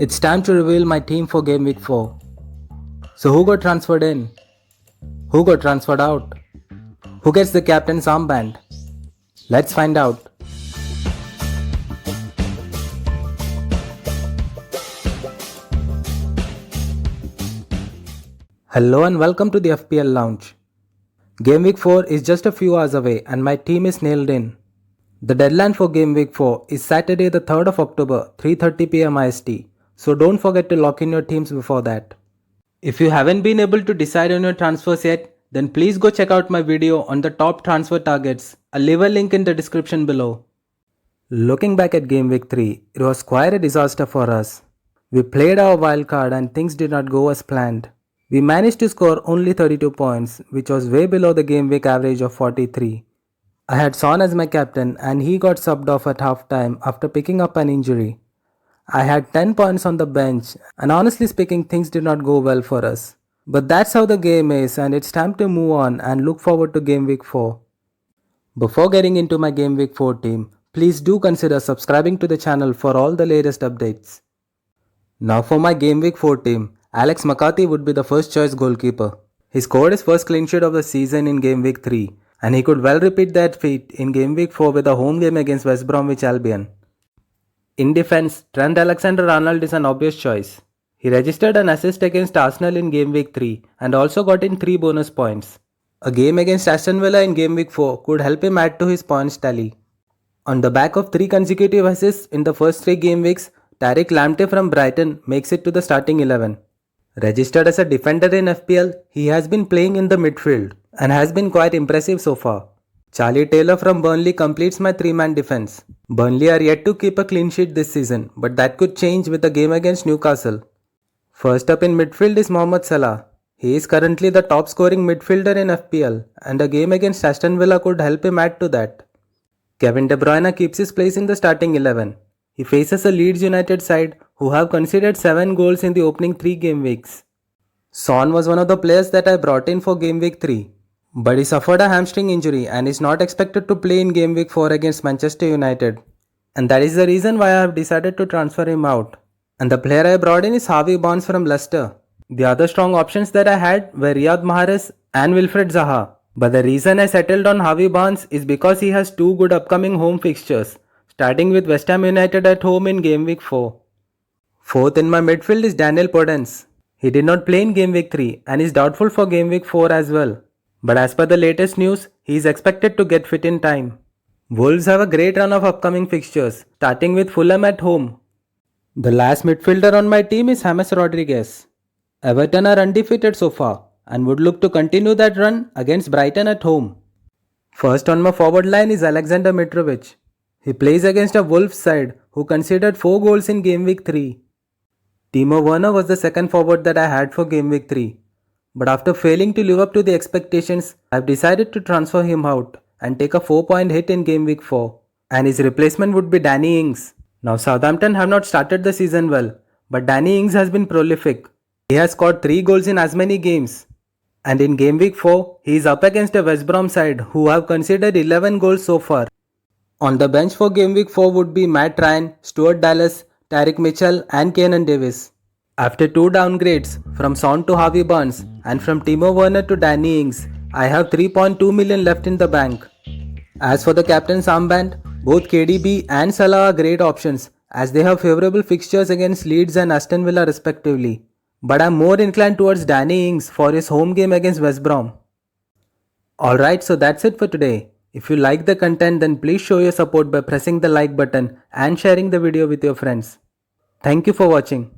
It's time to reveal my team for game week 4. So who got transferred in? Who got transferred out? Who gets the captain's armband? Let's find out. Hello and welcome to the FPL Lounge. Game week 4 is just a few hours away and my team is nailed in. The deadline for game week 4 is Saturday the 3rd of October 3:30 pm IST, so don't forget to lock in your teams before that. If you haven't been able to decide on your transfers yet, then please go check out my video on the top transfer targets. I'll leave a link in the description below. Looking back at game week 3, it was quite a disaster for us. We played our wild card and things did not go as planned. We managed to score only 32 points, which was way below the game week average of 43. I had Son as my captain and he got subbed off at halftime after picking up an injury. I had 10 points on the bench and honestly speaking things did not go well for us. But that's how the game is and it's time to move on and look forward to game week 4. Before getting into my game week 4 team, please do consider subscribing to the channel for all the latest updates. Now for my game week 4 team, Alex McCarthy would be the first choice goalkeeper. He scored his first clean sheet of the season in game week 3 and he could well repeat that feat in game week 4 with a home game against West Bromwich Albion. In defense, Trent Alexander-Arnold is an obvious choice. He registered an assist against Arsenal in game week 3 and also got in 3 bonus points. A game against Aston Villa in game week 4 could help him add to his points tally. On the back of 3 consecutive assists in the first 3 game weeks, Tariq Lamptey from Brighton makes it to the starting 11. Registered as a defender in FPL, he has been playing in the midfield and has been quite impressive so far. Charlie Taylor from Burnley completes my 3-man defense. Burnley are yet to keep a clean sheet this season, but that could change with the game against Newcastle. First up in midfield is Mohamed Salah. He is currently the top scoring midfielder in FPL and a game against Aston Villa could help him add to that. Kevin De Bruyne keeps his place in the starting 11. He faces a Leeds United side who have conceded 7 goals in the opening 3 game weeks. Son was one of the players that I brought in for game week 3. But he suffered a hamstring injury and is not expected to play in game week 4 against Manchester United. And that is the reason why I have decided to transfer him out. And the player I brought in is Harvey Barnes from Leicester. The other strong options that I had were Riyad Mahrez and Wilfred Zaha. But the reason I settled on Harvey Barnes is because he has 2 good upcoming home fixtures, starting with West Ham United at home in game week 4. Fourth in my midfield is Daniel Podence. He did not play in game week 3 and is doubtful for game week 4 as well. But as per the latest news, he is expected to get fit in time. Wolves have a great run of upcoming fixtures, starting with Fulham at home. The last midfielder on my team is James Rodriguez. Everton are undefeated so far and would look to continue that run against Brighton at home. First on my forward line is Alexander Mitrovic. He plays against a Wolves side who conceded 4 goals in game week 3. Timo Werner was the second forward that I had for game week 3. But after failing to live up to the expectations, I have decided to transfer him out and take a 4-point hit in game week 4. And his replacement would be Danny Ings. Now Southampton have not started the season well, but Danny Ings has been prolific. He has scored 3 goals in as many games. And in game week 4, he is up against a West Brom side who have conceded 11 goals so far. On the bench for game week 4 would be Matt Ryan, Stuart Dallas, Tariq Mitchell and Kieran Davis. After 2 downgrades from Son to Harvey Barnes and from Timo Werner to Danny Ings, I have 3.2 million left in the bank. As for the captain's armband, both KDB and Salah are great options as they have favourable fixtures against Leeds and Aston Villa respectively. But I am more inclined towards Danny Ings for his home game against West Brom. Alright, so that's it for today. If you like the content then please show your support by pressing the like button and sharing the video with your friends. Thank you for watching.